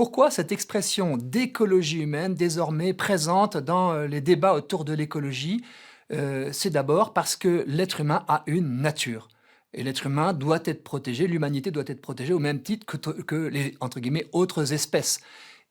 Pourquoi cette expression d'écologie humaine désormais présente dans les débats autour de l'écologie? C'est d'abord parce que l'être humain a une nature et l'être humain doit être protégé, l'humanité doit être protégée au même titre que les entre guillemets «autres espèces»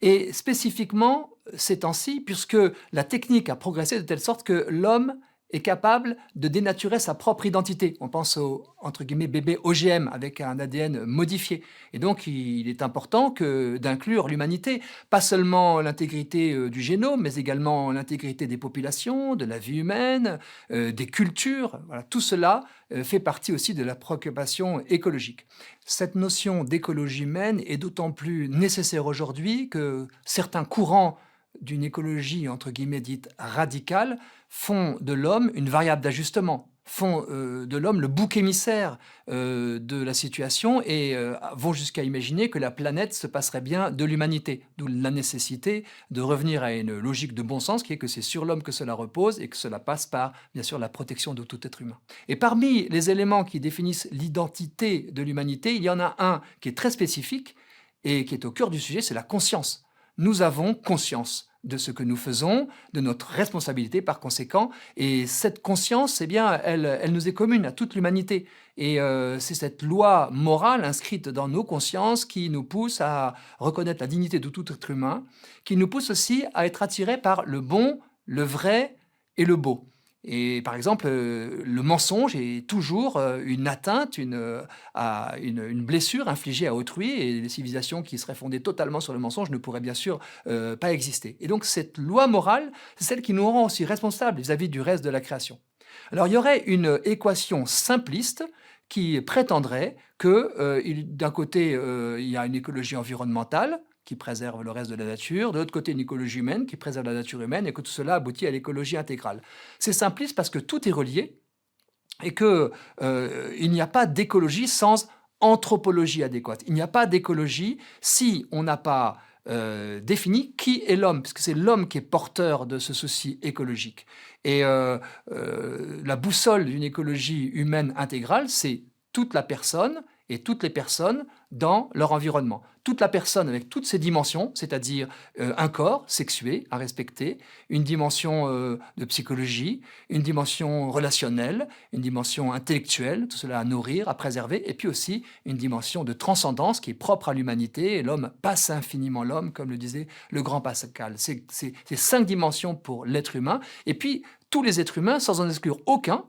et spécifiquement ces temps-ci puisque la technique a progressé de telle sorte que l'homme est capable de dénaturer sa propre identité. On pense au entre guillemets «bébé OGM» avec un ADN modifié et donc il est important d'inclure l'humanité, pas seulement l'intégrité, du génome, mais également l'intégrité des populations, de la vie humaine, des cultures. Voilà, tout cela, fait partie aussi de la préoccupation écologique. Cette notion d'écologie humaine est d'autant plus nécessaire aujourd'hui que certains courants d'une écologie entre guillemets dite «radicale» font de l'homme une variable d'ajustement, font, de l'homme le bouc émissaire, de la situation et vont jusqu'à imaginer que la planète se passerait bien de l'humanité. D'où la nécessité de revenir à une logique de bon sens qui est que c'est sur l'homme que cela repose et que cela passe par, bien sûr, la protection de tout être humain. Et parmi les éléments qui définissent l'identité de l'humanité, il y en a un qui est très spécifique et qui est au cœur du sujet, c'est la conscience. Nous avons conscience de ce que nous faisons, de notre responsabilité par conséquent. Et cette conscience, eh bien, elle nous est commune à toute l'humanité. Et c'est cette loi morale inscrite dans nos consciences qui nous pousse à reconnaître la dignité de tout être humain, qui nous pousse aussi à être attirés par le bon, le vrai et le beau. Et par exemple, le mensonge est toujours une atteinte, une blessure infligée à autrui, et les civilisations qui seraient fondées totalement sur le mensonge ne pourraient bien sûr pas exister. Et donc cette loi morale, c'est celle qui nous rend aussi responsables vis-à-vis du reste de la création. Alors il y aurait une équation simpliste qui prétendrait que d'un côté, il y a une écologie environnementale, qui préserve le reste de la nature, de l'autre côté une écologie humaine qui préserve la nature humaine et que tout cela aboutit à l'écologie intégrale. C'est simpliste parce que tout est relié et que il n'y a pas d'écologie sans anthropologie adéquate. Il n'y a pas d'écologie si on n'a pas défini qui est l'homme, puisque c'est l'homme qui est porteur de ce souci écologique. Et la boussole d'une écologie humaine intégrale, c'est toute la personne et toutes les personnes dans leur environnement. Toute la personne avec toutes ses dimensions, c'est-à-dire un corps sexué à respecter, une dimension de psychologie, une dimension relationnelle, une dimension intellectuelle, tout cela à nourrir, à préserver, et puis aussi une dimension de transcendance qui est propre à l'humanité, et l'homme passe infiniment l'homme, comme le disait le grand Pascal. C'est 5 dimensions pour l'être humain, et puis tous les êtres humains, sans en exclure aucun,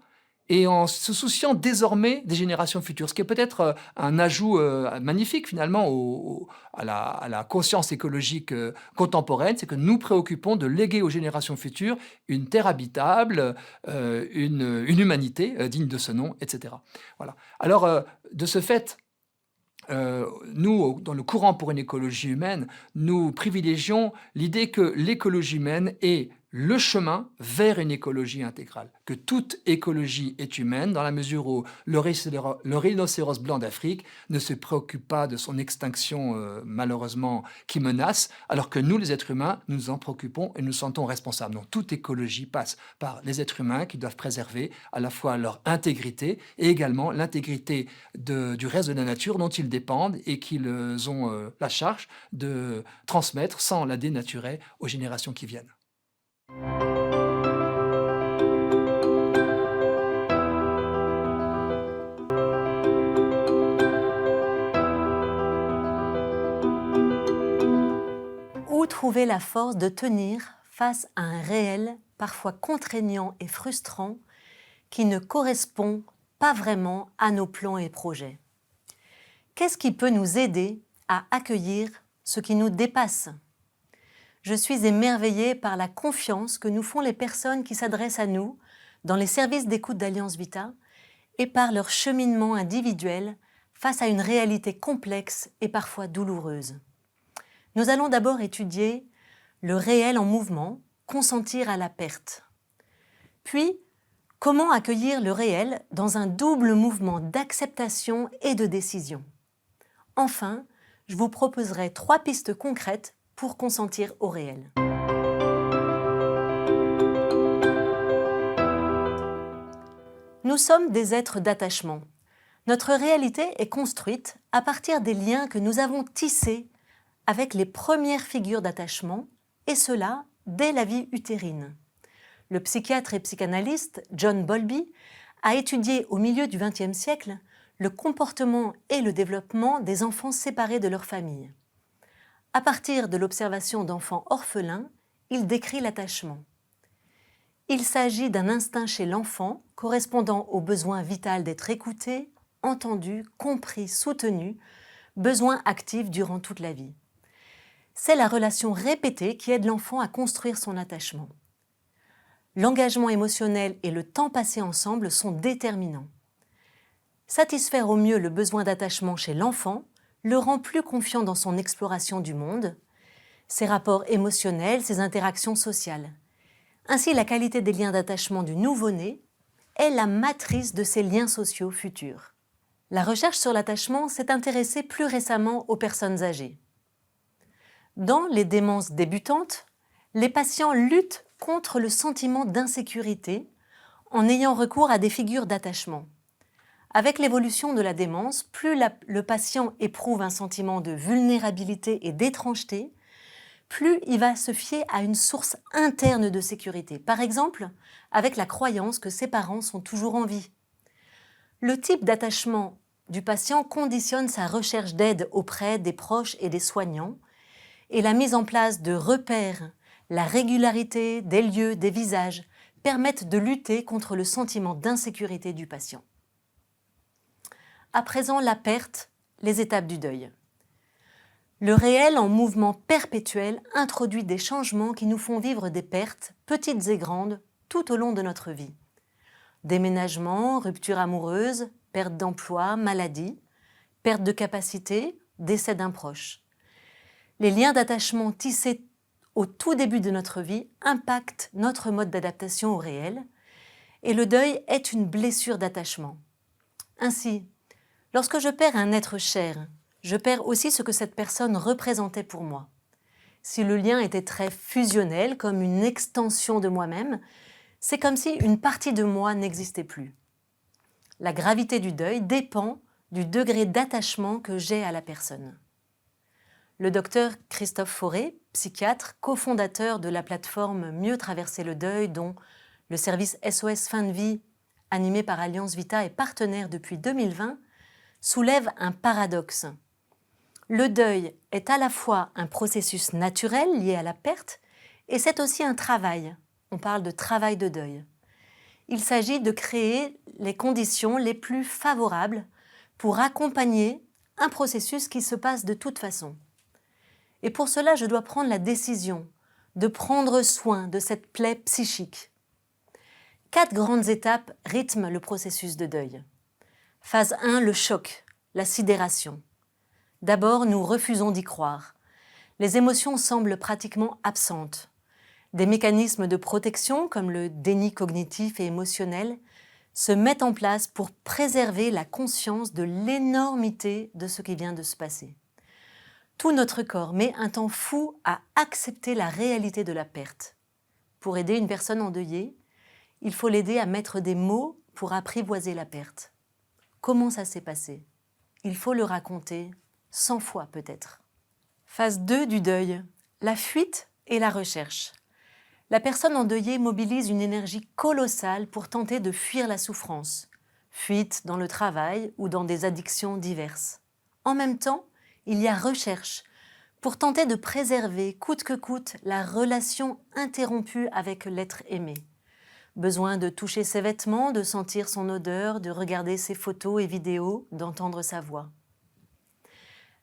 et en se souciant désormais des générations futures. Ce qui est peut-être un ajout magnifique finalement à la conscience écologique contemporaine, c'est que nous préoccupons de léguer aux générations futures une terre habitable, une humanité digne de ce nom, etc. Voilà. Alors, de ce fait, nous, dans le courant pour une écologie humaine, nous privilégions l'idée que l'écologie humaine est le chemin vers une écologie intégrale, que toute écologie est humaine dans la mesure où le rhinocéros blanc d'Afrique ne se préoccupe pas de son extinction malheureusement qui menace, alors que nous, les êtres humains, nous en préoccupons et nous sentons responsables. Donc toute écologie passe par les êtres humains qui doivent préserver à la fois leur intégrité et également l'intégrité du reste de la nature dont ils dépendent et qu'ils ont la charge de transmettre sans la dénaturer aux générations qui viennent. Où trouver la force de tenir face à un réel, parfois contraignant et frustrant, qui ne correspond pas vraiment à nos plans et projets? Qu'est-ce qui peut nous aider à accueillir ce qui nous dépasse? Je suis émerveillée par la confiance que nous font les personnes qui s'adressent à nous dans les services d'écoute d'Alliance Vita et par leur cheminement individuel face à une réalité complexe et parfois douloureuse. Nous allons d'abord étudier le réel en mouvement, consentir à la perte. Puis, comment accueillir le réel dans un double mouvement d'acceptation et de décision. Enfin, je vous proposerai 3 pistes concrètes pour consentir au réel. Nous sommes des êtres d'attachement. Notre réalité est construite à partir des liens que nous avons tissés avec les premières figures d'attachement, et cela dès la vie utérine. Le psychiatre et psychanalyste John Bowlby a étudié au milieu du XXe siècle le comportement et le développement des enfants séparés de leur famille. À partir de l'observation d'enfants orphelins, il décrit l'attachement. Il s'agit d'un instinct chez l'enfant correspondant au besoin vital d'être écouté, entendu, compris, soutenu, besoin actif durant toute la vie. C'est la relation répétée qui aide l'enfant à construire son attachement. L'engagement émotionnel et le temps passé ensemble sont déterminants. Satisfaire au mieux le besoin d'attachement chez l'enfant le rend plus confiant dans son exploration du monde, ses rapports émotionnels, ses interactions sociales. Ainsi, la qualité des liens d'attachement du nouveau-né est la matrice de ses liens sociaux futurs. La recherche sur l'attachement s'est intéressée plus récemment aux personnes âgées. Dans les démences débutantes, les patients luttent contre le sentiment d'insécurité en ayant recours à des figures d'attachement. Avec l'évolution de la démence, plus le patient éprouve un sentiment de vulnérabilité et d'étrangeté, plus il va se fier à une source interne de sécurité. Par exemple, avec la croyance que ses parents sont toujours en vie. Le type d'attachement du patient conditionne sa recherche d'aide auprès des proches et des soignants, et la mise en place de repères, la régularité des lieux, des visages, permettent de lutter contre le sentiment d'insécurité du patient. À présent, la perte, les étapes du deuil. Le réel en mouvement perpétuel introduit des changements qui nous font vivre des pertes, petites et grandes, tout au long de notre vie. Déménagement, rupture amoureuse, perte d'emploi, maladie, perte de capacité, décès d'un proche. Les liens d'attachement tissés au tout début de notre vie impactent notre mode d'adaptation au réel, et le deuil est une blessure d'attachement. Ainsi, lorsque je perds un être cher, je perds aussi ce que cette personne représentait pour moi. Si le lien était très fusionnel, comme une extension de moi-même, c'est comme si une partie de moi n'existait plus. La gravité du deuil dépend du degré d'attachement que j'ai à la personne. Le docteur Christophe Fauré, psychiatre, cofondateur de la plateforme Mieux traverser le deuil, dont le service SOS Fin de Vie, animé par Alliance Vita, est partenaire depuis 2020, soulève un paradoxe. Le deuil est à la fois un processus naturel lié à la perte et c'est aussi un travail. On parle de travail de deuil. Il s'agit de créer les conditions les plus favorables pour accompagner un processus qui se passe de toute façon. Et pour cela, je dois prendre la décision de prendre soin de cette plaie psychique. 4 grandes étapes rythment le processus de deuil. Phase 1, le choc, la sidération. D'abord, nous refusons d'y croire. Les émotions semblent pratiquement absentes. Des mécanismes de protection, comme le déni cognitif et émotionnel, se mettent en place pour préserver la conscience de l'énormité de ce qui vient de se passer. Tout notre corps met un temps fou à accepter la réalité de la perte. Pour aider une personne endeuillée, il faut l'aider à mettre des mots pour apprivoiser la perte. Comment ça s'est passé? Il faut le raconter 100 fois peut-être. Phase 2 du deuil, la fuite et la recherche. La personne endeuillée mobilise une énergie colossale pour tenter de fuir la souffrance. Fuite dans le travail ou dans des addictions diverses. En même temps, il y a recherche pour tenter de préserver coûte que coûte la relation interrompue avec l'être aimé. Besoin de toucher ses vêtements, de sentir son odeur, de regarder ses photos et vidéos, d'entendre sa voix.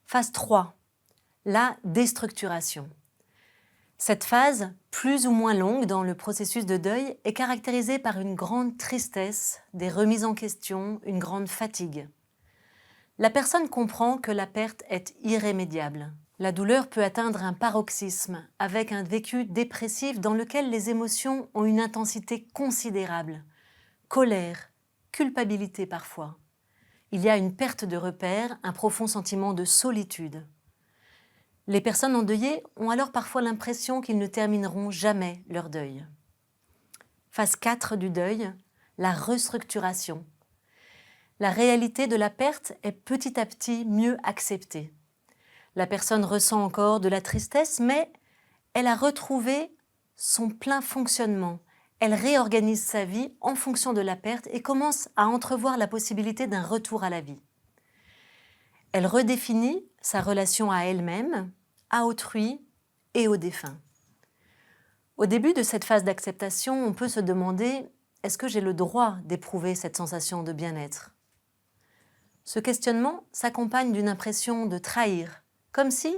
Phase 3, la déstructuration. Cette phase, plus ou moins longue dans le processus de deuil, est caractérisée par une grande tristesse, des remises en question, une grande fatigue. La personne comprend que la perte est irrémédiable. La douleur peut atteindre un paroxysme, avec un vécu dépressif dans lequel les émotions ont une intensité considérable. Colère, culpabilité parfois. Il y a une perte de repères, un profond sentiment de solitude. Les personnes endeuillées ont alors parfois l'impression qu'ils ne termineront jamais leur deuil. Phase 4 du deuil, la restructuration. La réalité de la perte est petit à petit mieux acceptée. La personne ressent encore de la tristesse, mais elle a retrouvé son plein fonctionnement. Elle réorganise sa vie en fonction de la perte et commence à entrevoir la possibilité d'un retour à la vie. Elle redéfinit sa relation à elle-même, à autrui et au défunt. Au début de cette phase d'acceptation, on peut se demander « Est-ce que j'ai le droit d'éprouver cette sensation de bien-être ?» Ce questionnement s'accompagne d'une impression de trahir, comme si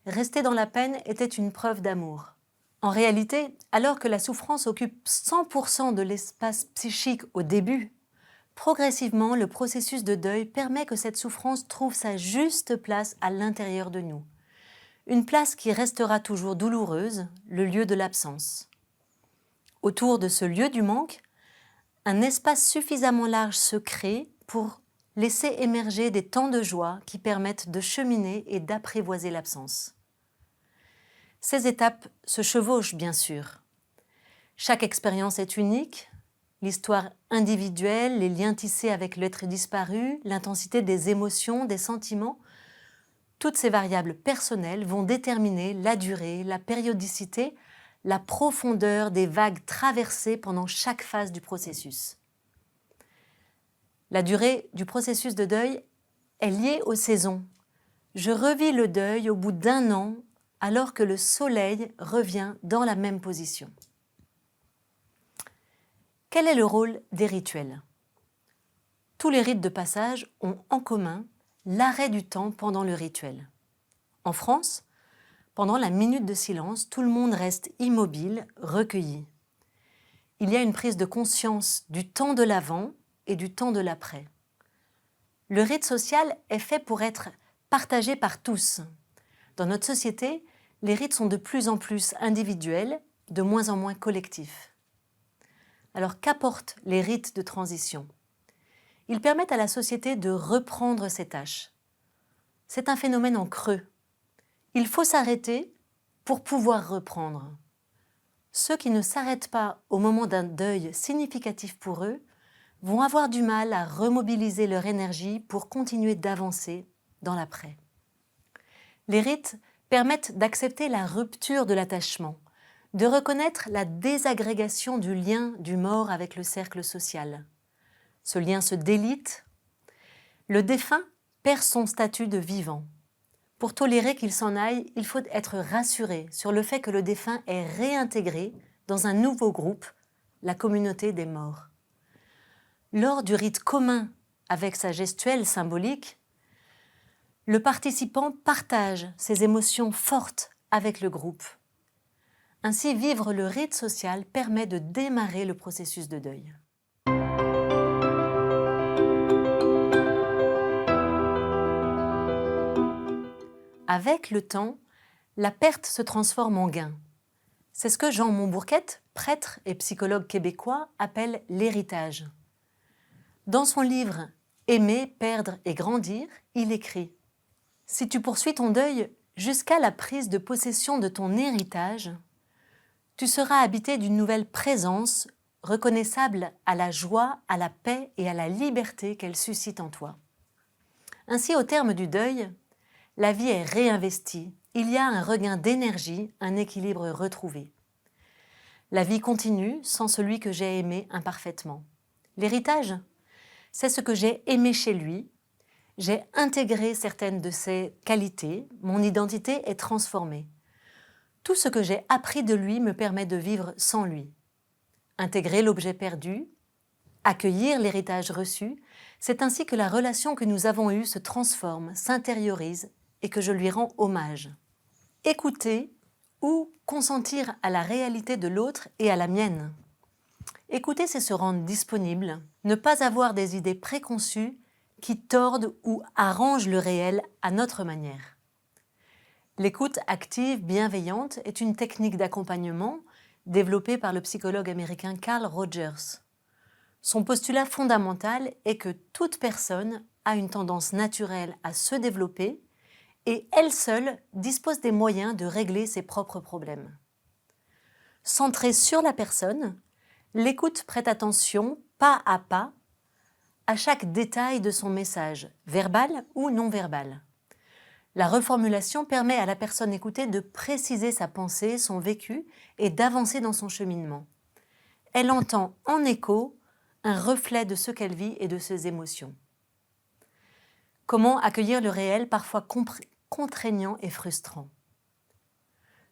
rester dans la peine était une preuve d'amour. En réalité, alors que la souffrance occupe 100% de l'espace psychique au début, progressivement, le processus de deuil permet que cette souffrance trouve sa juste place à l'intérieur de nous. Une place qui restera toujours douloureuse, le lieu de l'absence. Autour de ce lieu du manque, un espace suffisamment large se crée pour laisser émerger des temps de joie qui permettent de cheminer et d'apprivoiser l'absence. Ces étapes se chevauchent bien sûr. Chaque expérience est unique, l'histoire individuelle, les liens tissés avec l'être disparu, l'intensité des émotions, des sentiments, toutes ces variables personnelles vont déterminer la durée, la périodicité, la profondeur des vagues traversées pendant chaque phase du processus. La durée du processus de deuil est liée aux saisons. Je revis le deuil au bout d'1 an alors que le soleil revient dans la même position. Quel est le rôle des rituels ? Tous les rites de passage ont en commun l'arrêt du temps pendant le rituel. En France, pendant la minute de silence, tout le monde reste immobile, recueilli. Il y a une prise de conscience du temps de l'avant et du temps de l'après. Le rite social est fait pour être partagé par tous. Dans notre société, les rites sont de plus en plus individuels, de moins en moins collectifs. Alors qu'apportent les rites de transition ? Ils permettent à la société de reprendre ses tâches. C'est un phénomène en creux. Il faut s'arrêter pour pouvoir reprendre. Ceux qui ne s'arrêtent pas au moment d'un deuil significatif pour eux vont avoir du mal à remobiliser leur énergie pour continuer d'avancer dans l'après. Les rites permettent d'accepter la rupture de l'attachement, de reconnaître la désagrégation du lien du mort avec le cercle social. Ce lien se délite. Le défunt perd son statut de vivant. Pour tolérer qu'il s'en aille, il faut être rassuré sur le fait que le défunt est réintégré dans un nouveau groupe, la communauté des morts. Lors du rite commun avec sa gestuelle symbolique, le participant partage ses émotions fortes avec le groupe. Ainsi, vivre le rite social permet de démarrer le processus de deuil. Avec le temps, la perte se transforme en gain. C'est ce que Jean Montbourquette, prêtre et psychologue québécois, appelle l'héritage. Dans son livre « Aimer, perdre et grandir », il écrit « Si tu poursuis ton deuil jusqu'à la prise de possession de ton héritage, tu seras habité d'une nouvelle présence reconnaissable à la joie, à la paix et à la liberté qu'elle suscite en toi. » Ainsi, au terme du deuil, la vie est réinvestie, il y a un regain d'énergie, un équilibre retrouvé. La vie continue sans celui que j'ai aimé imparfaitement. L'héritage, c'est ce que j'ai aimé chez lui, j'ai intégré certaines de ses qualités, mon identité est transformée. Tout ce que j'ai appris de lui me permet de vivre sans lui. Intégrer l'objet perdu, accueillir l'héritage reçu, c'est ainsi que la relation que nous avons eue se transforme, s'intériorise et que je lui rends hommage. Écouter ou consentir à la réalité de l'autre et à la mienne. Écouter, c'est se rendre disponible, ne pas avoir des idées préconçues qui tordent ou arrangent le réel à notre manière. L'écoute active, bienveillante est une technique d'accompagnement développée par le psychologue américain Carl Rogers. Son postulat fondamental est que toute personne a une tendance naturelle à se développer et elle seule dispose des moyens de régler ses propres problèmes. Centrée sur la personne, l'écoute prête attention, pas à chaque détail de son message, verbal ou non verbal. La reformulation permet à la personne écoutée de préciser sa pensée, son vécu et d'avancer dans son cheminement. Elle entend en écho un reflet de ce qu'elle vit et de ses émotions. Comment accueillir le réel, parfois contraignant et frustrant?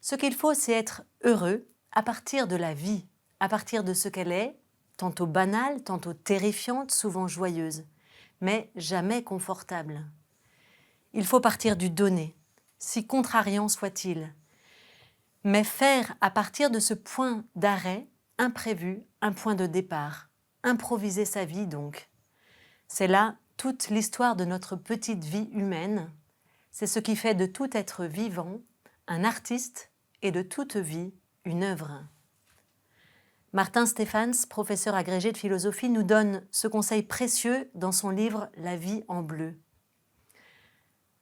Ce qu'il faut, c'est être heureux à partir de la vie, à partir de ce qu'elle est, tantôt banale, tantôt terrifiante, souvent joyeuse, mais jamais confortable. Il faut partir du donné, si contrariant soit-il, mais faire à partir de ce point d'arrêt imprévu un point de départ, improviser sa vie donc. C'est là toute l'histoire de notre petite vie humaine, c'est ce qui fait de tout être vivant un artiste et de toute vie une œuvre. Martin Stephens, professeur agrégé de philosophie, nous donne ce conseil précieux dans son livre « La vie en bleu ».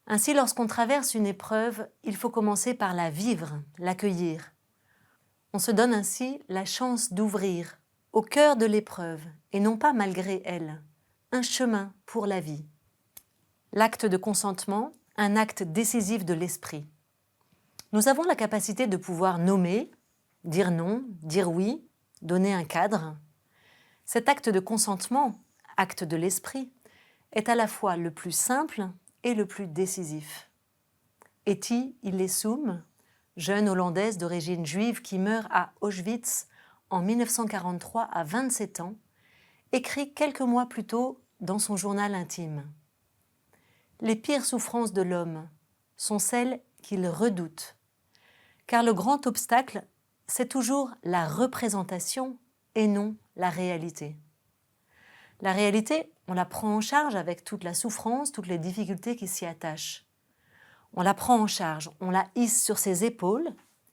Ainsi, lorsqu'on traverse une épreuve, il faut commencer par la vivre, l'accueillir. On se donne ainsi la chance d'ouvrir, au cœur de l'épreuve, et non pas malgré elle, un chemin pour la vie. L'acte de consentement, un acte décisif de l'esprit. Nous avons la capacité de pouvoir nommer, dire non, dire oui, donner un cadre. Cet acte de consentement, acte de l'esprit, est à la fois le plus simple et le plus décisif. Etty Hillesum, jeune Hollandaise d'origine juive qui meurt à Auschwitz en 1943 à 27 ans, écrit quelques mois plus tôt dans son journal intime. Les pires souffrances de l'homme sont celles qu'il redoute, car le grand obstacle, c'est toujours la représentation et non la réalité. La réalité, on la prend en charge avec toute la souffrance, toutes les difficultés qui s'y attachent. On la prend en charge, on la hisse sur ses épaules,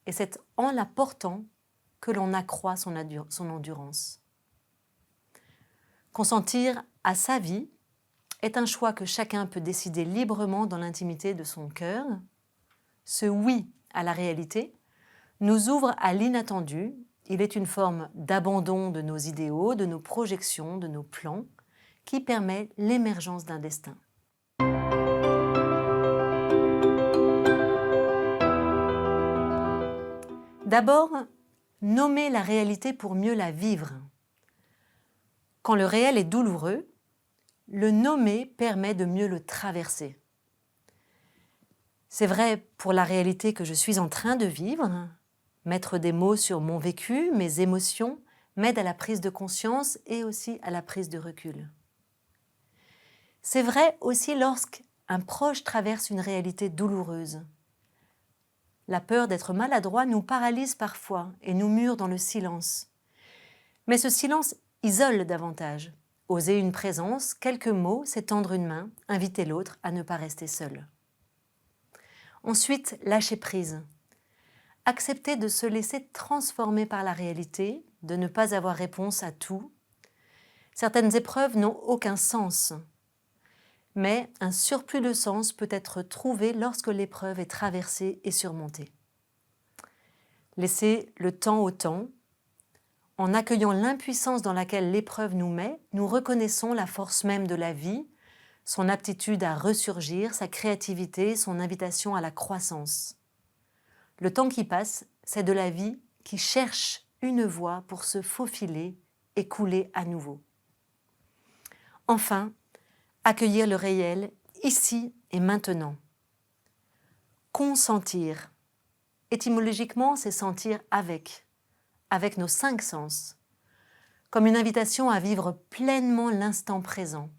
et c'est en la portant que l'on accroît son endurance. Consentir à sa vie est un choix que chacun peut décider librement dans l'intimité de son cœur. Ce oui à la réalité nous ouvre à l'inattendu. Il est une forme d'abandon de nos idéaux, de nos projections, de nos plans, qui permet l'émergence d'un destin. D'abord, nommer la réalité pour mieux la vivre. Quand le réel est douloureux, le nommer permet de mieux le traverser. C'est vrai pour la réalité que je suis en train de vivre. Mettre des mots sur mon vécu, mes émotions, m'aide à la prise de conscience et aussi à la prise de recul. C'est vrai aussi lorsqu'un proche traverse une réalité douloureuse. La peur d'être maladroit nous paralyse parfois et nous mure dans le silence. Mais ce silence isole davantage. Oser une présence, quelques mots, c'est tendre une main, inviter l'autre à ne pas rester seul. Ensuite, lâcher prise. Accepter de se laisser transformer par la réalité, de ne pas avoir réponse à tout. Certaines épreuves n'ont aucun sens, mais un surplus de sens peut être trouvé lorsque l'épreuve est traversée et surmontée. Laisser le temps au temps. En accueillant l'impuissance dans laquelle l'épreuve nous met, nous reconnaissons la force même de la vie, son aptitude à ressurgir, sa créativité, son invitation à la croissance. Le temps qui passe, c'est de la vie qui cherche une voie pour se faufiler et couler à nouveau. Enfin, accueillir le réel, ici et maintenant. Consentir. Étymologiquement, c'est sentir avec nos 5 sens, comme une invitation à vivre pleinement l'instant présent.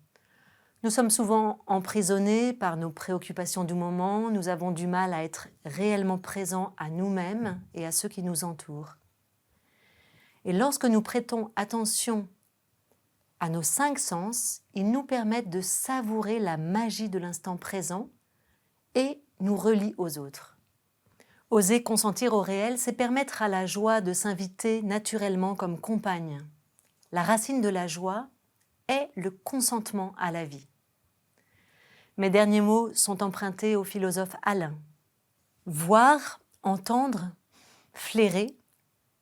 Nous sommes souvent emprisonnés par nos préoccupations du moment, nous avons du mal à être réellement présents à nous-mêmes et à ceux qui nous entourent. Et lorsque nous prêtons attention à nos 5 sens, ils nous permettent de savourer la magie de l'instant présent et nous relient aux autres. Oser consentir au réel, c'est permettre à la joie de s'inviter naturellement comme compagne. La racine de la joie est le consentement à la vie. Mes derniers mots sont empruntés au philosophe Alain. Voir, entendre, flairer,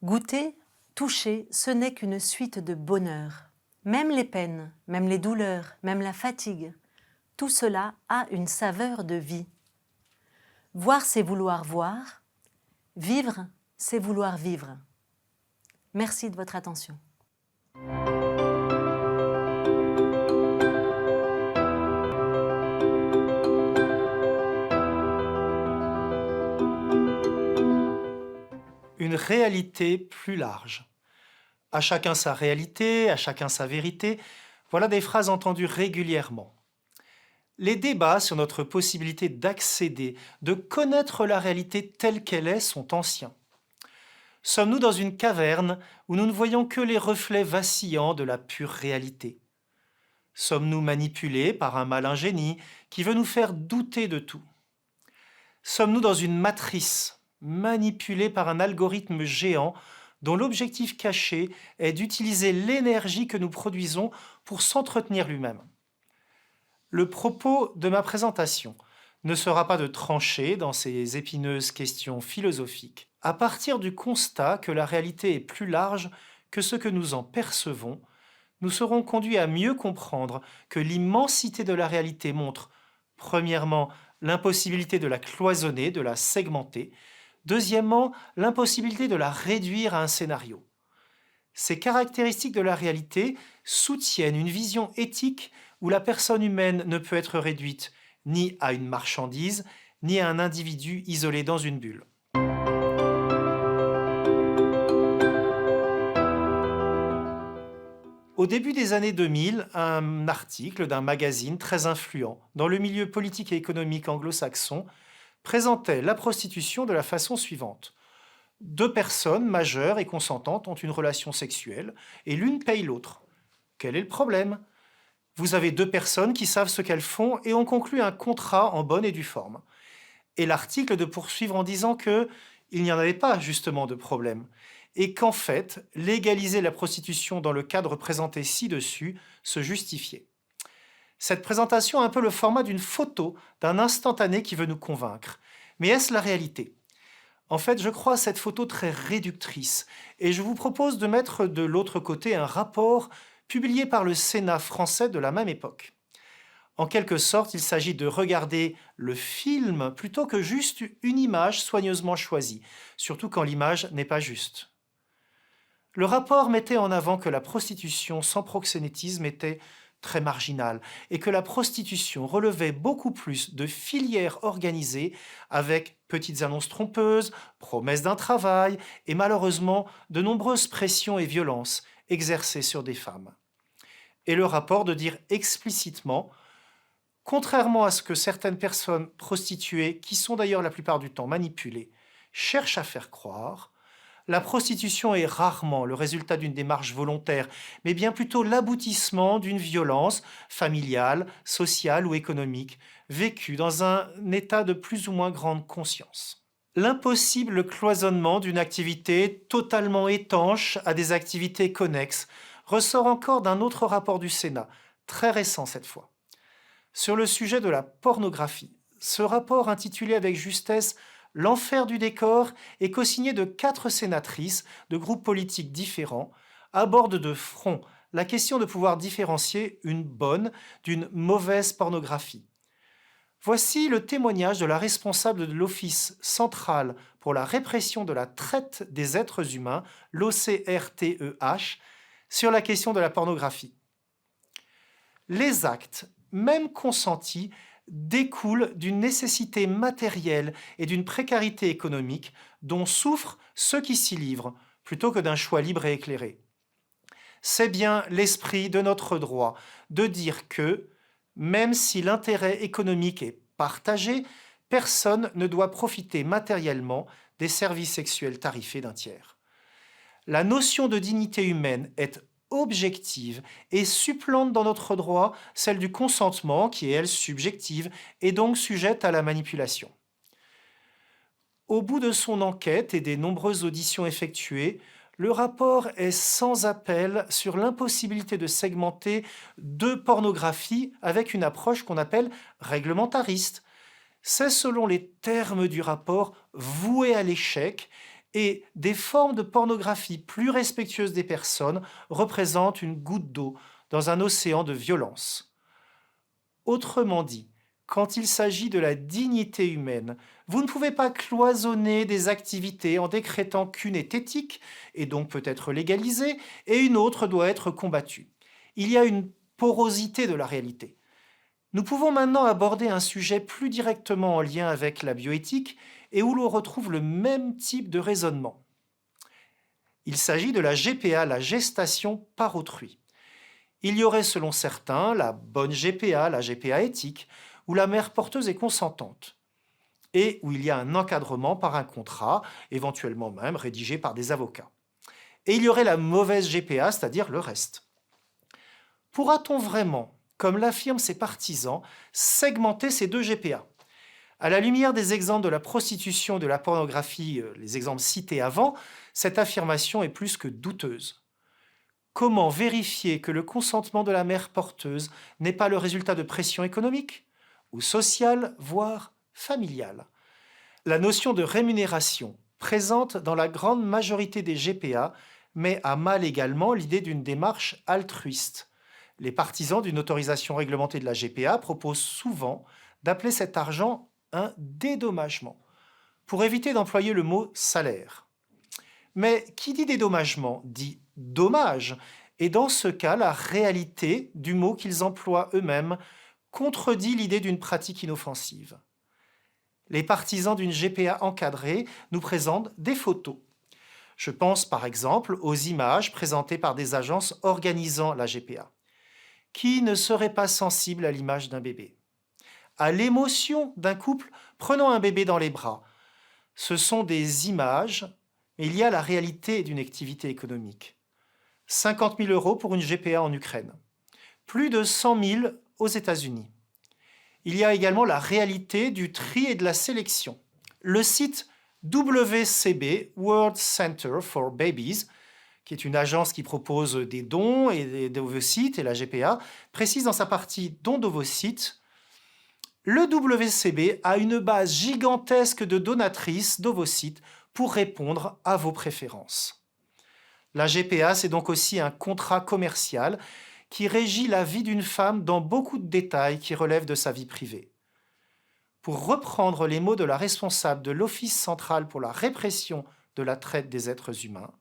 goûter, toucher, ce n'est qu'une suite de bonheur. Même les peines, même les douleurs, même la fatigue, tout cela a une saveur de vie. Voir, c'est vouloir voir. Vivre, c'est vouloir vivre. Merci de votre attention. Une réalité plus large. À chacun sa réalité, à chacun sa vérité, voilà des phrases entendues régulièrement. Les débats sur notre possibilité d'accéder, de connaître la réalité telle qu'elle est sont anciens. Sommes-nous dans une caverne où nous ne voyons que les reflets vacillants de la pure réalité? Sommes-nous manipulés par un malin génie qui veut nous faire douter de tout? Sommes-nous dans une matrice, manipulée par un algorithme géant dont l'objectif caché est d'utiliser l'énergie que nous produisons pour s'entretenir lui-même? Le propos de ma présentation ne sera pas de trancher dans ces épineuses questions philosophiques. À partir du constat que la réalité est plus large que ce que nous en percevons, nous serons conduits à mieux comprendre que l'immensité de la réalité montre, premièrement, l'impossibilité de la cloisonner, de la segmenter, deuxièmement, l'impossibilité de la réduire à un scénario. Ces caractéristiques de la réalité soutiennent une vision éthique où la personne humaine ne peut être réduite ni à une marchandise, ni à un individu isolé dans une bulle. Au début des années 2000, un article d'un magazine très influent dans le milieu politique et économique anglo-saxon présentait la prostitution de la façon suivante. Deux personnes majeures et consentantes ont une relation sexuelle et l'une paye l'autre. Quel est le problème? Vous avez deux personnes qui savent ce qu'elles font et ont conclu un contrat en bonne et due forme. Et l'article de poursuivre en disant que il n'y en avait pas justement de problème et qu'en fait, légaliser la prostitution dans le cadre présenté ci-dessus se justifiait. Cette présentation a un peu le format d'une photo, d'un instantané qui veut nous convaincre. Mais est-ce la réalité? En fait, je crois cette photo très réductrice et je vous propose de mettre de l'autre côté un rapport publié par le Sénat français de la même époque. En quelque sorte, il s'agit de regarder le film plutôt que juste une image soigneusement choisie, surtout quand l'image n'est pas juste. Le rapport mettait en avant que la prostitution sans proxénétisme était très marginale et que la prostitution relevait beaucoup plus de filières organisées avec petites annonces trompeuses, promesses d'un travail et malheureusement de nombreuses pressions et violences exercées sur des femmes. Et le rapport de dire explicitement, contrairement à ce que certaines personnes prostituées, qui sont d'ailleurs la plupart du temps manipulées, cherchent à faire croire, la prostitution est rarement le résultat d'une démarche volontaire, mais bien plutôt l'aboutissement d'une violence familiale, sociale ou économique, vécue dans un état de plus ou moins grande conscience. L'impossible cloisonnement d'une activité totalement étanche à des activités connexes ressort encore d'un autre rapport du Sénat, très récent cette fois. Sur le sujet de la pornographie, ce rapport intitulé avec justesse L'enfer du décor est co-signé de 4 sénatrices de groupes politiques différents, aborde de front la question de pouvoir différencier une bonne d'une mauvaise pornographie. Voici le témoignage de la responsable de l'Office central pour la répression de la traite des êtres humains, l'OCRTEH, sur la question de la pornographie. Les actes, même consentis, découlent d'une nécessité matérielle et d'une précarité économique dont souffrent ceux qui s'y livrent, plutôt que d'un choix libre et éclairé. C'est bien l'esprit de notre droit de dire que, même si l'intérêt économique est partagé, personne ne doit profiter matériellement des services sexuels tarifés d'un tiers. La notion de dignité humaine est objective et supplante dans notre droit celle du consentement qui est, elle, subjective et donc sujette à la manipulation. Au bout de son enquête et des nombreuses auditions effectuées, le rapport est sans appel sur l'impossibilité de segmenter deux pornographies avec une approche qu'on appelle réglementariste. C'est, selon les termes du rapport, voué à l'échec et des formes de pornographie plus respectueuses des personnes représentent une goutte d'eau dans un océan de violence. Autrement dit, quand il s'agit de la dignité humaine. Vous ne pouvez pas cloisonner des activités en décrétant qu'une est éthique, et donc peut être légalisée, et une autre doit être combattue. Il y a une porosité de la réalité. Nous pouvons maintenant aborder un sujet plus directement en lien avec la bioéthique et où l'on retrouve le même type de raisonnement. Il s'agit de la GPA, la gestation par autrui. Il y aurait selon certains la bonne GPA, la GPA éthique, où la mère porteuse est consentante et où il y a un encadrement par un contrat, éventuellement même rédigé par des avocats. Et il y aurait la mauvaise GPA, c'est-à-dire le reste. Pourra-t-on vraiment, comme l'affirment ses partisans, segmenter ces deux GPA ? À la lumière des exemples de la prostitution, de la pornographie, les exemples cités avant, cette affirmation est plus que douteuse. Comment vérifier que le consentement de la mère porteuse n'est pas le résultat de pression économique ou sociale, voire familiale? La notion de rémunération, présente dans la grande majorité des GPA, met à mal également l'idée d'une démarche altruiste. Les partisans d'une autorisation réglementée de la GPA proposent souvent d'appeler cet argent un dédommagement, pour éviter d'employer le mot salaire. Mais qui dit dédommagement dit dommage, et dans ce cas, la réalité du mot qu'ils emploient eux-mêmes contredit l'idée d'une pratique inoffensive. Les partisans d'une GPA encadrée nous présentent des photos. Je pense par exemple aux images présentées par des agences organisant la GPA. Qui ne serait pas sensible à l'image d'un bébé ? À l'émotion d'un couple prenant un bébé dans les bras. Ce sont des images, mais il y a la réalité d'une activité économique. 50 000 € pour une GPA en Ukraine. Plus de 100 000 aux États-Unis. Il y a également la réalité du tri et de la sélection. Le site WCB, World Center for Babies, qui est une agence qui propose des dons et des ovocytes et la GPA, précise dans sa partie dons d'ovocytes: le WCB a une base gigantesque de donatrices d'ovocytes pour répondre à vos préférences. La GPA, c'est donc aussi un contrat commercial qui régit la vie d'une femme dans beaucoup de détails qui relèvent de sa vie privée. Pour reprendre les mots de la responsable de l'Office central pour la répression de la traite des êtres humains,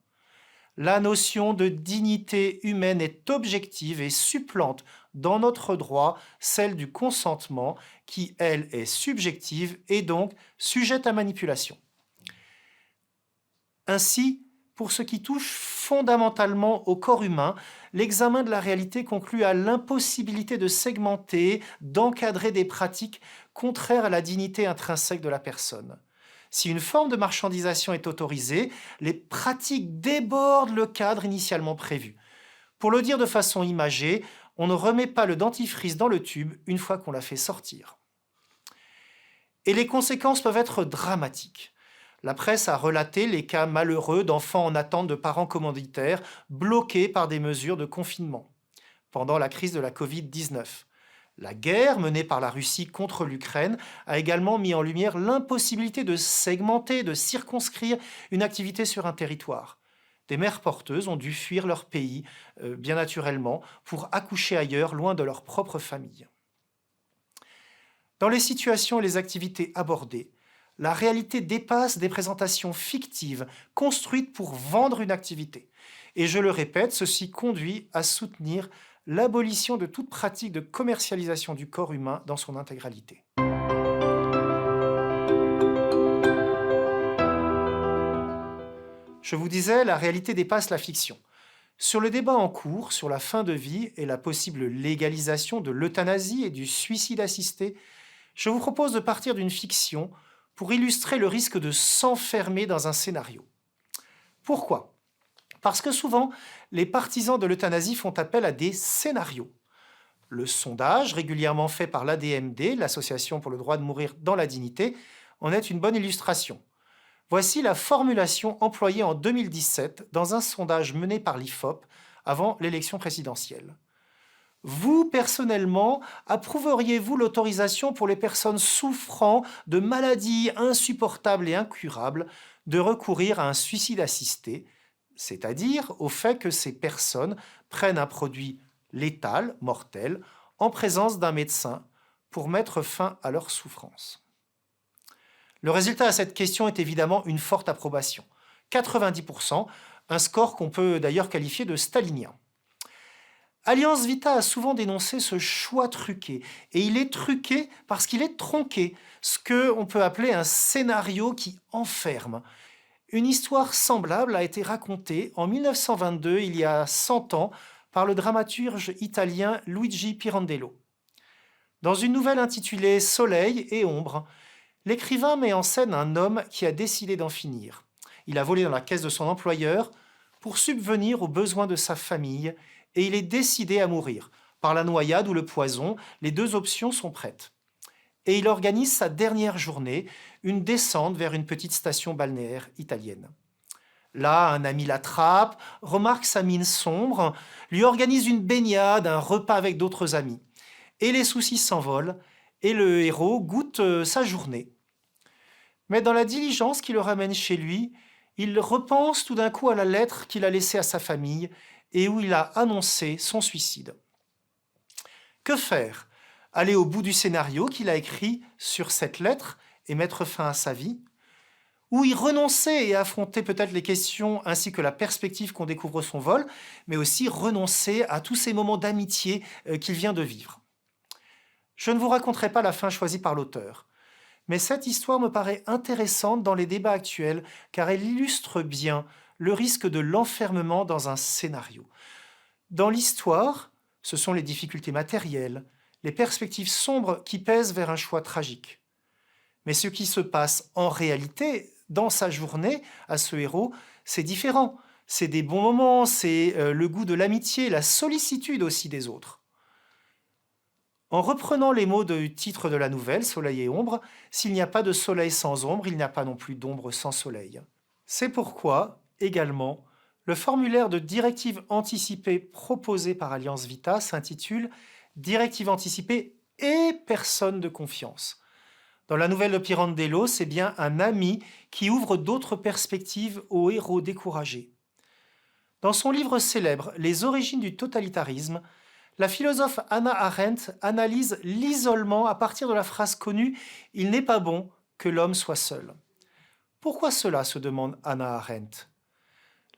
la notion de dignité humaine est objective et supplante dans notre droit celle du consentement qui, elle, est subjective et donc sujette à manipulation. Ainsi, pour ce qui touche fondamentalement au corps humain, l'examen de la réalité conclut à l'impossibilité de segmenter, d'encadrer des pratiques contraires à la dignité intrinsèque de la personne. Si une forme de marchandisation est autorisée, les pratiques débordent le cadre initialement prévu. Pour le dire de façon imagée, on ne remet pas le dentifrice dans le tube une fois qu'on l'a fait sortir. Et les conséquences peuvent être dramatiques. La presse a relaté les cas malheureux d'enfants en attente de parents commanditaires bloqués par des mesures de confinement pendant la crise de la Covid-19. La guerre menée par la Russie contre l'Ukraine a également mis en lumière l'impossibilité de segmenter, de circonscrire une activité sur un territoire. Des mères porteuses ont dû fuir leur pays, bien naturellement, pour accoucher ailleurs, loin de leur propre famille. Dans les situations et les activités abordées, la réalité dépasse des présentations fictives construites pour vendre une activité. Et je le répète, ceci conduit à soutenir l'abolition de toute pratique de commercialisation du corps humain dans son intégralité. Je vous disais, la réalité dépasse la fiction. Sur le débat en cours sur la fin de vie et la possible légalisation de l'euthanasie et du suicide assisté, je vous propose de partir d'une fiction pour illustrer le risque de s'enfermer dans un scénario. Pourquoi ? Parce que souvent, les partisans de l'euthanasie font appel à des scénarios. Le sondage, régulièrement fait par l'ADMD, l'Association pour le droit de mourir dans la dignité, en est une bonne illustration. Voici la formulation employée en 2017 dans un sondage mené par l'IFOP avant l'élection présidentielle. Vous, personnellement, approuveriez-vous l'autorisation pour les personnes souffrant de maladies insupportables et incurables de recourir à un suicide assisté, c'est-à-dire au fait que ces personnes prennent un produit létal, mortel, en présence d'un médecin pour mettre fin à leur souffrance. Le résultat à cette question est évidemment une forte approbation. 90%, un score qu'on peut d'ailleurs qualifier de stalinien. Alliance Vita a souvent dénoncé ce choix truqué, et il est truqué parce qu'il est tronqué, ce qu'on peut appeler un scénario qui enferme. Une histoire semblable a été racontée en 1922, il y a 100 ans, par le dramaturge italien Luigi Pirandello. Dans une nouvelle intitulée Soleil et ombre, l'écrivain met en scène un homme qui a décidé d'en finir. Il a volé dans la caisse de son employeur pour subvenir aux besoins de sa famille et il est décidé à mourir. Par la noyade ou le poison, les deux options sont prêtes. Et il organise sa dernière journée, une descente vers une petite station balnéaire italienne. Là, un ami l'attrape, remarque sa mine sombre, lui organise une baignade, un repas avec d'autres amis. Et les soucis s'envolent, et le héros goûte sa journée. Mais dans la diligence qui le ramène chez lui, il repense tout d'un coup à la lettre qu'il a laissée à sa famille et où il a annoncé son suicide. Que faire? Aller au bout du scénario qu'il a écrit sur cette lettre et mettre fin à sa vie? Ou y renoncer et affronter peut-être les questions ainsi que la perspective qu'on découvre son vol, mais aussi renoncer à tous ces moments d'amitié qu'il vient de vivre? Je ne vous raconterai pas la fin choisie par l'auteur, mais cette histoire me paraît intéressante dans les débats actuels car elle illustre bien le risque de l'enfermement dans un scénario. Dans l'histoire, ce sont les difficultés matérielles, les perspectives sombres qui pèsent vers un choix tragique. Mais ce qui se passe en réalité, dans sa journée, à ce héros, c'est différent. C'est des bons moments, c'est le goût de l'amitié, la sollicitude aussi des autres. En reprenant les mots du titre de la nouvelle, Soleil et ombre, s'il n'y a pas de soleil sans ombre, il n'y a pas non plus d'ombre sans soleil. C'est pourquoi, également, le formulaire de directive anticipée proposé par Alliance Vita s'intitule « Directive anticipée et personne de confiance ». Dans la nouvelle de Pirandello, c'est bien un ami qui ouvre d'autres perspectives aux héros découragés. Dans son livre célèbre « Les origines du totalitarisme », la philosophe Hannah Arendt analyse l'isolement à partir de la phrase connue « Il n'est pas bon que l'homme soit seul ». Pourquoi cela, se demande Hannah Arendt.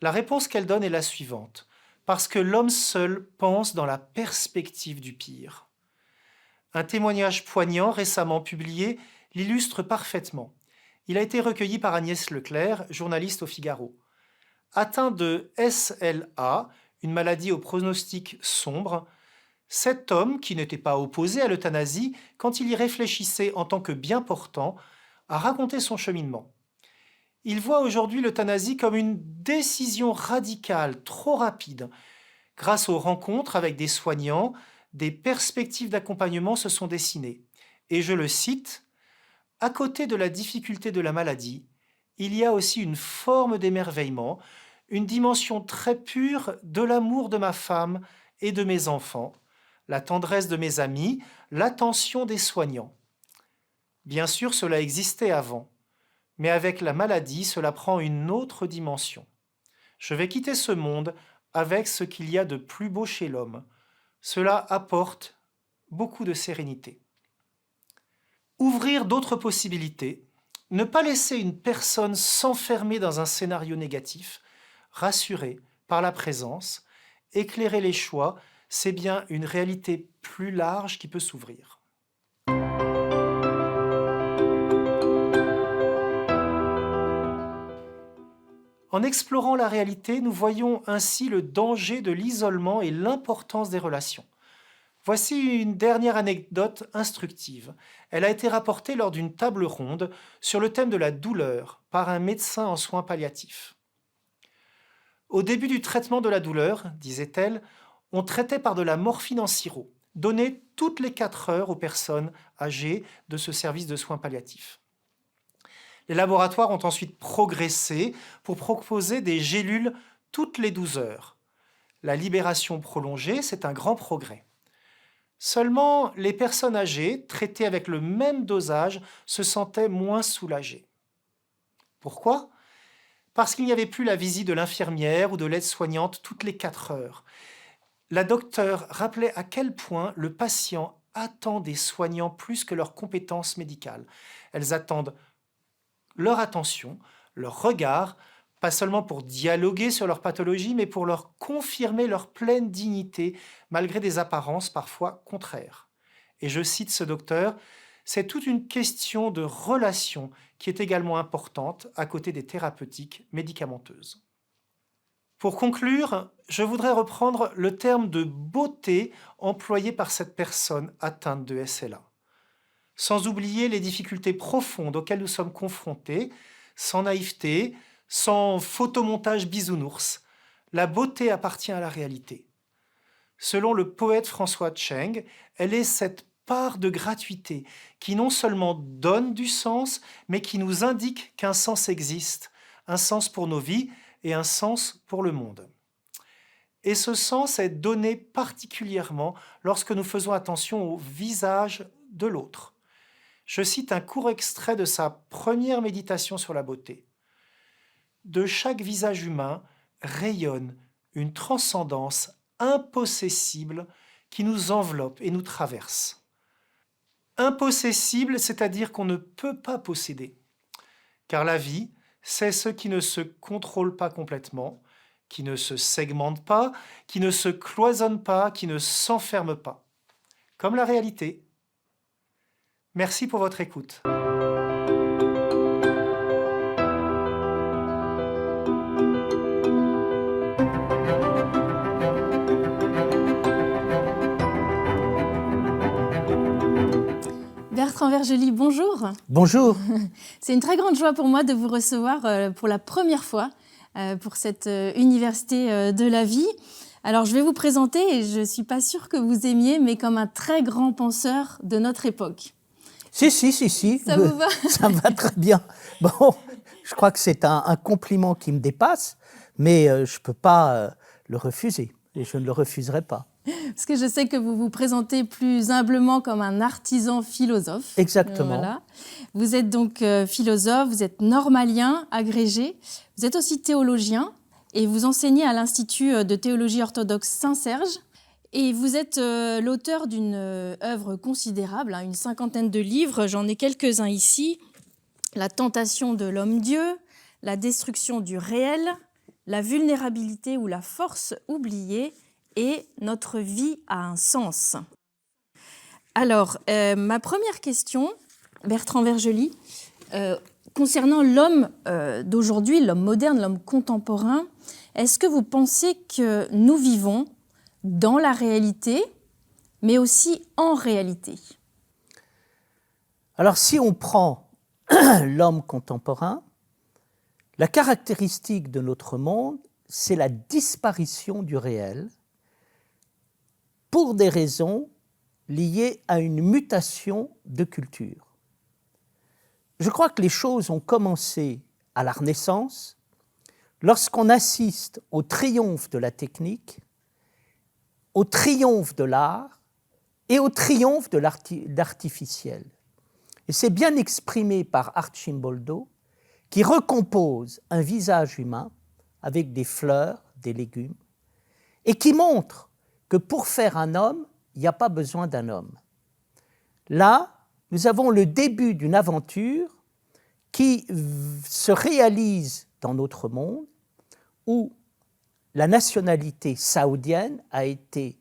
La réponse qu'elle donne est la suivante. Parce que l'homme seul pense dans la perspective du pire. Un témoignage poignant récemment publié l'illustre parfaitement. Il a été recueilli par Agnès Leclerc, journaliste au Figaro. Atteint de SLA, une maladie au pronostic sombre, cet homme, qui n'était pas opposé à l'euthanasie, quand il y réfléchissait en tant que bien portant, a raconté son cheminement. Il voit aujourd'hui l'euthanasie comme une décision radicale, trop rapide. Grâce aux rencontres avec des soignants, des perspectives d'accompagnement se sont dessinées. Et je le cite, « À côté de la difficulté de la maladie, il y a aussi une forme d'émerveillement, une dimension très pure de l'amour de ma femme et de mes enfants, la tendresse de mes amis, l'attention des soignants. Bien sûr, cela existait avant. Mais avec la maladie, cela prend une autre dimension. Je vais quitter ce monde avec ce qu'il y a de plus beau chez l'homme. Cela apporte beaucoup de sérénité. Ouvrir d'autres possibilités, ne pas laisser une personne s'enfermer dans un scénario négatif, rassurer par la présence, éclairer les choix, c'est bien une réalité plus large qui peut s'ouvrir. En explorant la réalité, nous voyons ainsi le danger de l'isolement et l'importance des relations. Voici une dernière anecdote instructive. Elle a été rapportée lors d'une table ronde sur le thème de la douleur par un médecin en soins palliatifs. Au début du traitement de la douleur, disait-elle, on traitait par de la morphine en sirop, donnée toutes les 4 heures aux personnes âgées de ce service de soins palliatifs. Les laboratoires ont ensuite progressé pour proposer des gélules toutes les 12 heures. La libération prolongée, c'est un grand progrès. Seulement, les personnes âgées, traitées avec le même dosage, se sentaient moins soulagées. Pourquoi ? Parce qu'il n'y avait plus la visite de l'infirmière ou de l'aide-soignante toutes les 4 heures. La docteure rappelait à quel point le patient attendent des soignants plus que leurs compétences médicales. Elles attendent leur attention, leur regard, pas seulement pour dialoguer sur leur pathologie, mais pour leur confirmer leur pleine dignité, malgré des apparences parfois contraires. Et je cite ce docteur, « C'est toute une question de relation qui est également importante à côté des thérapeutiques médicamenteuses. » Pour conclure, je voudrais reprendre le terme de beauté employé par cette personne atteinte de SLA. Sans oublier les difficultés profondes auxquelles nous sommes confrontés, sans naïveté, sans photomontage bisounours, la beauté appartient à la réalité. Selon le poète François Cheng, elle est cette part de gratuité qui non seulement donne du sens, mais qui nous indique qu'un sens existe, un sens pour nos vies et un sens pour le monde. Et ce sens est donné particulièrement lorsque nous faisons attention au visage de l'autre. Je cite un court extrait de sa première méditation sur la beauté. « De chaque visage humain rayonne une transcendance impossessible qui nous enveloppe et nous traverse. Impossessible, c'est-à-dire qu'on ne peut pas posséder. Car la vie, c'est ce qui ne se contrôle pas complètement, qui ne se segmente pas, qui ne se cloisonne pas, qui ne s'enferme pas. Comme la réalité. Merci pour votre écoute. Bertrand Vergely, bonjour. Bonjour. C'est une très grande joie pour moi de vous recevoir pour la première fois pour cette université de la vie. Alors, je vais vous présenter, et je ne suis pas sûre que vous aimiez, mais comme un très grand penseur de notre époque. Si. Ça vous va ? Ça me va très bien. Bon, je crois que c'est un compliment qui me dépasse, mais je ne peux pas le refuser, et je ne le refuserai pas. Parce que je sais que vous vous présentez plus humblement comme un artisan philosophe. Exactement. Voilà. Vous êtes donc philosophe, vous êtes normalien, agrégé, vous êtes aussi théologien et vous enseignez à l'Institut de théologie orthodoxe Saint-Serge. Et vous êtes l'auteur d'une œuvre considérable, une 50aine de livres, j'en ai quelques-uns ici. La tentation de l'homme-dieu, la destruction du réel, la vulnérabilité ou la force oubliée, et notre vie a un sens. Alors, ma première question, Bertrand Vergely, concernant l'homme d'aujourd'hui, l'homme moderne, l'homme contemporain, est-ce que vous pensez que nous vivons dans la réalité, mais aussi en réalité ? Alors, si on prend l'homme contemporain, la caractéristique de notre monde, c'est la disparition du réel, pour des raisons liées à une mutation de culture. Je crois que les choses ont commencé à la Renaissance, lorsqu'on assiste au triomphe de la technique, au triomphe de l'art et au triomphe de l'artificiel. Et c'est bien exprimé par Arcimboldo, qui recompose un visage humain avec des fleurs, des légumes, et qui montre que pour faire un homme, il n'y a pas besoin d'un homme. Là, nous avons le début d'une aventure qui se réalise dans notre monde, où la nationalité saoudienne a été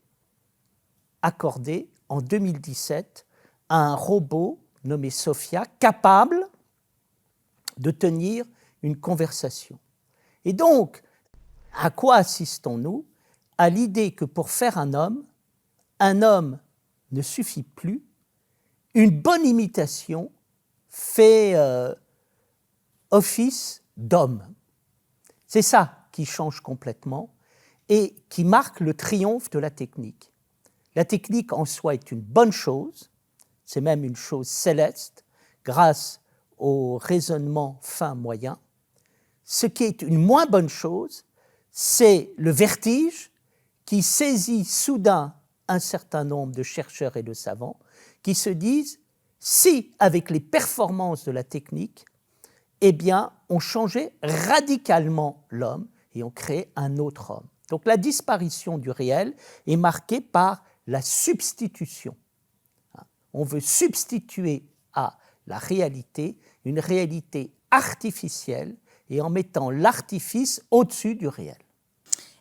accordée en 2017 à un robot nommé Sophia, capable de tenir une conversation. Et donc, à quoi assistons-nous ? À l'idée que pour faire un homme ne suffit plus. Une bonne imitation fait office d'homme. C'est ça qui change complètement et qui marque le triomphe de la technique. La technique en soi est une bonne chose, c'est même une chose céleste, grâce au raisonnement fin-moyen. Ce qui est une moins bonne chose, c'est le vertige qui saisit soudain un certain nombre de chercheurs et de savants qui se disent, si avec les performances de la technique, eh bien, on changeait radicalement l'homme et on créait un autre homme. Donc la disparition du réel est marquée par la substitution on veut substituer à la réalité une réalité artificielle et en mettant l'artifice au-dessus du réel.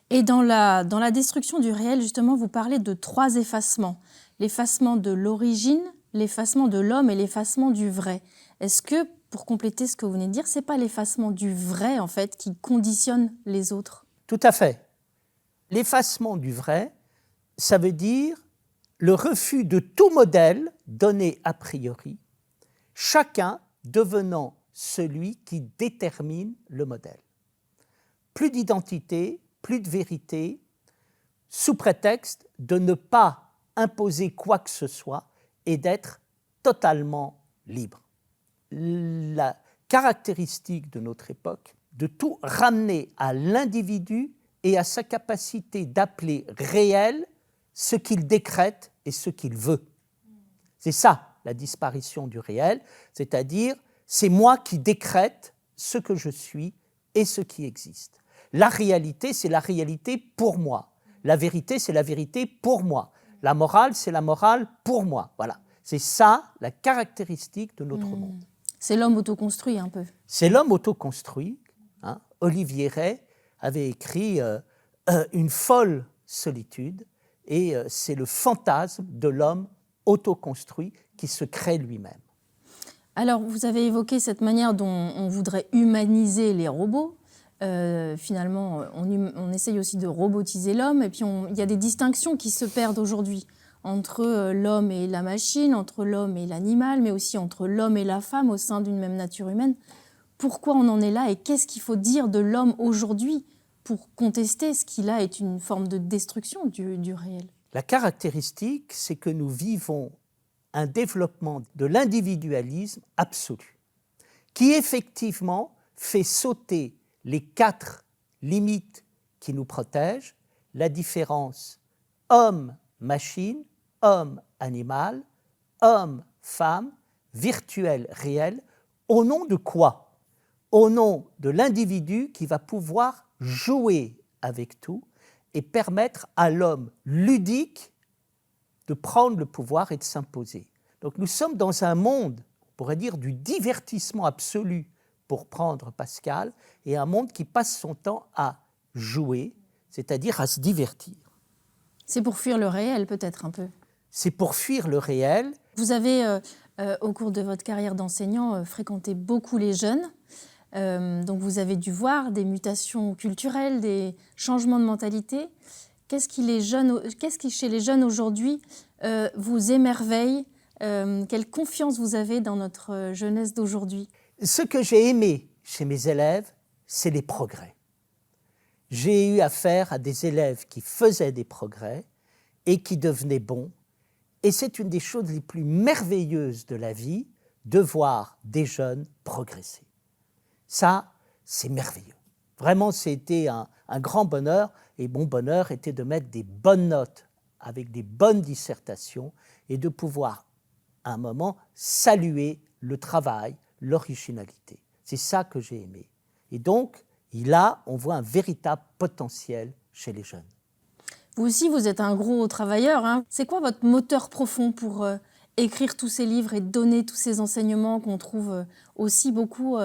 Et dans la destruction du réel, justement, vous parlez de 3 effacements. L'effacement de l'origine, l'effacement de l'homme et l'effacement du vrai. Est-ce que, pour compléter ce que vous venez de dire, ce n'est pas l'effacement du vrai, en fait, qui conditionne les autres? Tout à fait. L'effacement du vrai, ça veut dire le refus de tout modèle donné a priori, chacun devenant celui qui détermine le modèle. Plus d'identité, plus de vérité, sous prétexte de ne pas imposer quoi que ce soit et d'être totalement libre. La caractéristique de notre époque, de tout ramener à l'individu et à sa capacité d'appeler réel ce qu'il décrète et ce qu'il veut. C'est ça, la disparition du réel, c'est-à-dire c'est moi qui décrète ce que je suis et ce qui existe. La réalité, c'est la réalité pour moi. La vérité, c'est la vérité pour moi. La morale, c'est la morale pour moi. Voilà. C'est ça, la caractéristique de notre monde. C'est l'homme autoconstruit un peu. C'est l'homme autoconstruit. Hein. Olivier Rey avait écrit Une folle solitude, et c'est le fantasme de l'homme autoconstruit qui se crée lui-même. Alors, vous avez évoqué cette manière dont on voudrait humaniser les robots. Finalement, on essaye aussi de robotiser l'homme, et puis il y a des distinctions qui se perdent aujourd'hui entre l'homme et la machine, entre l'homme et l'animal, mais aussi entre l'homme et la femme au sein d'une même nature humaine. Pourquoi on en est là et qu'est-ce qu'il faut dire de l'homme aujourd'hui pour contester ce qui là est une forme de destruction du réel? La caractéristique, c'est que nous vivons un développement de l'individualisme absolu, qui effectivement fait sauter les 4 limites qui nous protègent, la différence homme-machine, homme-animal, homme-femme, virtuel-réel, au nom de quoi? Au nom de l'individu qui va pouvoir jouer avec tout et permettre à l'homme ludique de prendre le pouvoir et de s'imposer. Donc nous sommes dans un monde, on pourrait dire, du divertissement absolu, pour prendre Pascal, et un monde qui passe son temps à jouer, c'est-à-dire à se divertir. C'est pour fuir le réel, peut-être un peu. C'est pour fuir le réel. Vous avez, au cours de votre carrière d'enseignant, fréquenté beaucoup les jeunes. Donc vous avez dû voir des mutations culturelles, des changements de mentalité. Qu'est-ce qui chez les jeunes aujourd'hui, vous émerveille? Quelle confiance vous avez dans notre jeunesse d'aujourd'hui? Ce que j'ai aimé chez mes élèves, c'est les progrès. J'ai eu affaire à des élèves qui faisaient des progrès et qui devenaient bons. Et c'est une des choses les plus merveilleuses de la vie, de voir des jeunes progresser. Ça, c'est merveilleux. Vraiment, c'était un grand bonheur. Et mon bonheur était de mettre des bonnes notes avec des bonnes dissertations et de pouvoir, à un moment, saluer le travail, l'originalité. C'est ça que j'ai aimé. Et donc, là, on voit un véritable potentiel chez les jeunes. Vous aussi, vous êtes un gros travailleur, hein. C'est quoi votre moteur profond pour écrire tous ces livres et donner tous ces enseignements qu'on trouve aussi beaucoup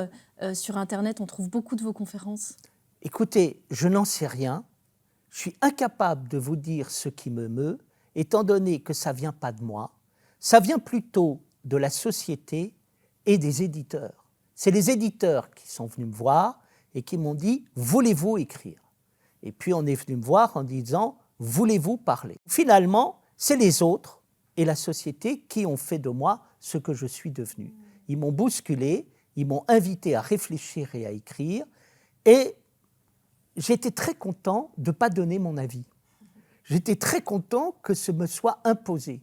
sur Internet? On trouve beaucoup de vos conférences. Écoutez, je n'en sais rien. Je suis incapable de vous dire ce qui me meut, étant donné que ça ne vient pas de moi. Ça vient plutôt de la société et des éditeurs. C'est les éditeurs qui sont venus me voir et qui m'ont dit « Voulez-vous écrire ?» Et puis on est venu me voir en disant « Voulez-vous parler ?» Finalement, c'est les autres et la société qui ont fait de moi ce que je suis devenu. Ils m'ont bousculé, ils m'ont invité à réfléchir et à écrire, et j'étais très content de ne pas donner mon avis. J'étais très content que ce me soit imposé.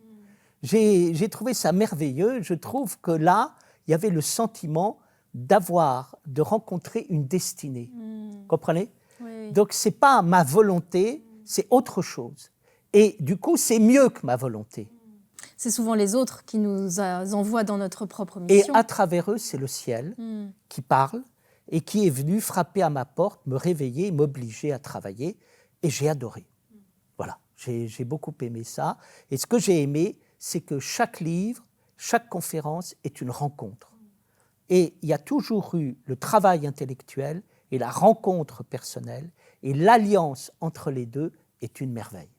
J'ai trouvé ça merveilleux. Je trouve que là, il y avait le sentiment de rencontrer une destinée. Comprenez? Oui. Donc, ce n'est pas ma volonté, c'est autre chose. Et du coup, c'est mieux que ma volonté. C'est souvent les autres qui nous envoient dans notre propre Et mission. à travers eux, c'est le ciel qui parle et qui est venu frapper à ma porte, me réveiller, m'obliger à travailler. Et j'ai adoré. Voilà, j'ai beaucoup aimé ça. Et ce que j'ai aimé, c'est que chaque livre chaque conférence est une rencontre. Et il y a toujours eu le travail intellectuel et la rencontre personnelle, et l'alliance entre les deux est une merveille.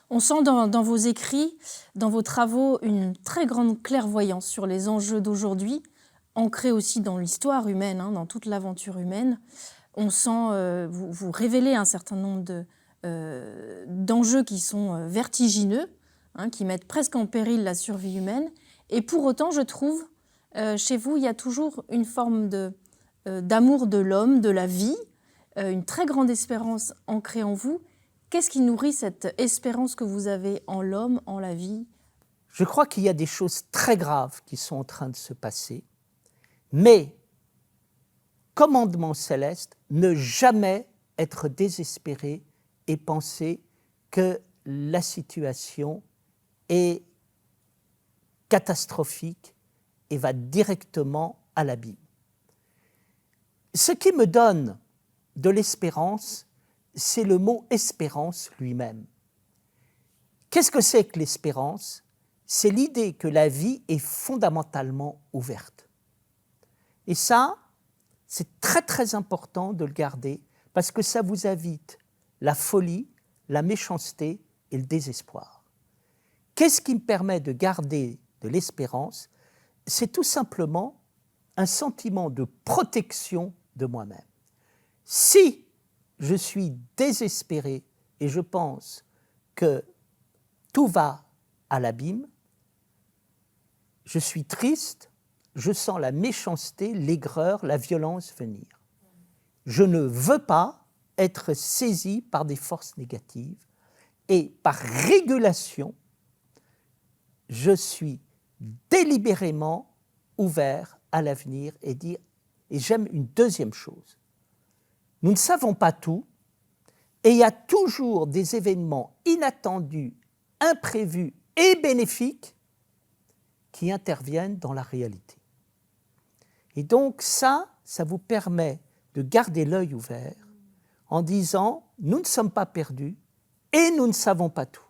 On sent dans vos écrits, dans vos travaux, une très grande clairvoyance sur les enjeux d'aujourd'hui, ancrés aussi dans l'histoire humaine, dans toute l'aventure humaine. On sent, vous révélez un certain nombre d'enjeux qui sont vertigineux, qui mettent presque en péril la survie humaine. Et pour autant, je trouve, chez vous, il y a toujours une forme d'amour de l'homme, de la vie, une très grande espérance ancrée en vous. Qu'est-ce qui nourrit cette espérance que vous avez en l'homme, en la vie? Je crois qu'il y a des choses très graves qui sont en train de se passer, mais commandement céleste, ne jamais être désespéré et penser que la situation est catastrophique et va directement à l'abîme. Ce qui me donne de l'espérance, c'est le mot espérance lui-même. Qu'est-ce que c'est que l'espérance? C'est l'idée que la vie est fondamentalement ouverte. Et ça, c'est très très important de le garder parce que ça vous évite la folie, la méchanceté et le désespoir. Qu'est-ce qui me permet de garder de l'espérance? C'est tout simplement un sentiment de protection de moi-même. Si je suis désespéré et je pense que tout va à l'abîme, je suis triste, je sens la méchanceté, l'aigreur, la violence venir. Je ne veux pas être saisi par des forces négatives et par régulation, je suis délibérément ouvert à l'avenir et j'aime une deuxième chose. Nous ne savons pas tout et il y a toujours des événements inattendus, imprévus et bénéfiques qui interviennent dans la réalité. Et donc ça vous permet de garder l'œil ouvert en disant « nous ne sommes pas perdus et nous ne savons pas tout ».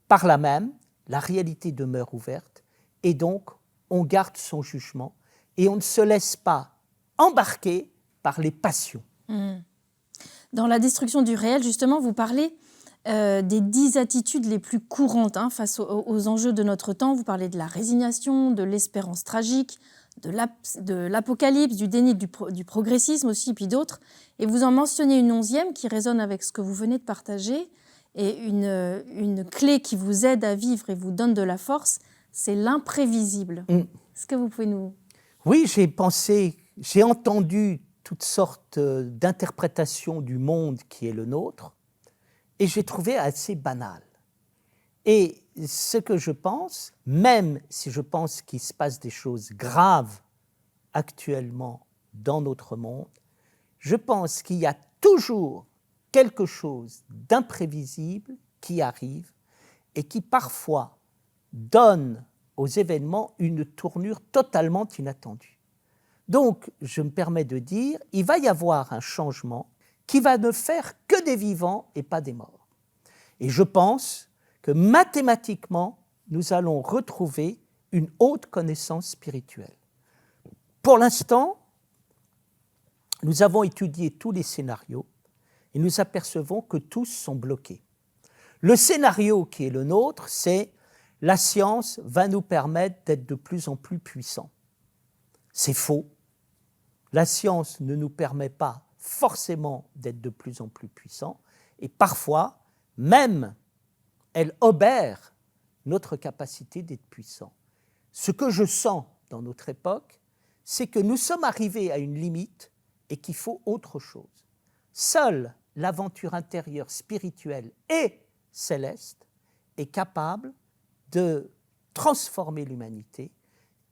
Par là même, la réalité demeure ouverte et donc on garde son jugement et on ne se laisse pas embarquer par les passions. Dans La destruction du réel, justement, vous parlez des 10 attitudes les plus courantes face aux enjeux de notre temps. Vous parlez de la résignation, de l'espérance tragique, de l'apocalypse, du déni, du progressisme aussi, puis d'autres. Et vous en mentionnez une 11e qui résonne avec ce que vous venez de partager. Et une clé qui vous aide à vivre et vous donne de la force, c'est l'imprévisible. Est-ce que vous pouvez nous... Oui, j'ai entendu toutes sortes d'interprétations du monde qui est le nôtre, et j'ai trouvé assez banal. Et ce que je pense, même si je pense qu'il se passe des choses graves actuellement dans notre monde, je pense qu'il y a toujours quelque chose d'imprévisible qui arrive et qui parfois donne aux événements une tournure totalement inattendue. Donc, je me permets de dire, il va y avoir un changement qui va ne faire que des vivants et pas des morts. Et je pense que mathématiquement, nous allons retrouver une haute connaissance spirituelle. Pour l'instant, nous avons étudié tous les scénarios et nous apercevons que tous sont bloqués. Le scénario qui est le nôtre, c'est « la science va nous permettre d'être de plus en plus puissants ». C'est faux. La science ne nous permet pas forcément d'être de plus en plus puissants et parfois, même, elle obère notre capacité d'être puissants. Ce que je sens dans notre époque, c'est que nous sommes arrivés à une limite et qu'il faut autre chose. Seule l'aventure intérieure spirituelle et céleste est capable de transformer l'humanité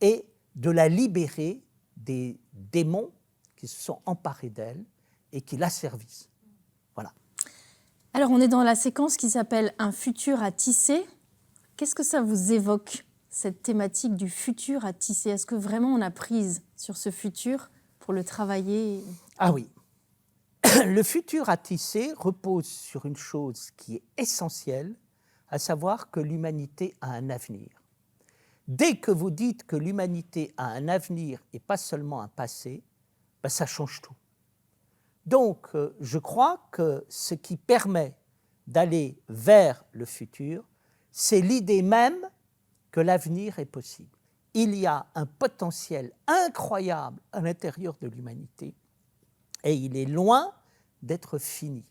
et de la libérer des démons qui se sont emparés d'elle et qui l'asservissent. Voilà. Alors, on est dans la séquence qui s'appelle « Un futur à tisser ». Qu'est-ce que ça vous évoque, cette thématique du futur à tisser? Est-ce que vraiment on a prise sur ce futur pour le travailler? Ah oui. Le futur à tisser repose sur une chose qui est essentielle, à savoir que l'humanité a un avenir. Dès que vous dites que l'humanité a un avenir et pas seulement un passé, ben ça change tout. Donc, je crois que ce qui permet d'aller vers le futur, c'est l'idée même que l'avenir est possible. Il y a un potentiel incroyable à l'intérieur de l'humanité et il est loin d'être fini.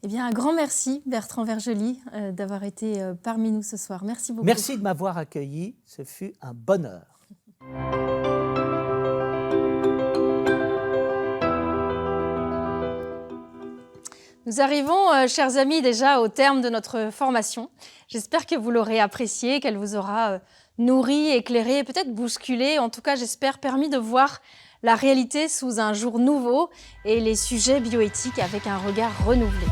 Eh bien, un grand merci, Bertrand Vergely, d'avoir été parmi nous ce soir. Merci beaucoup. Merci de m'avoir accueilli, ce fut un bonheur. Nous arrivons, chers amis, déjà au terme de notre formation. J'espère que vous l'aurez appréciée, qu'elle vous aura nourri, éclairé, peut-être bousculé. En tout cas, j'espère permis de voir la réalité sous un jour nouveau et les sujets bioéthiques avec un regard renouvelé.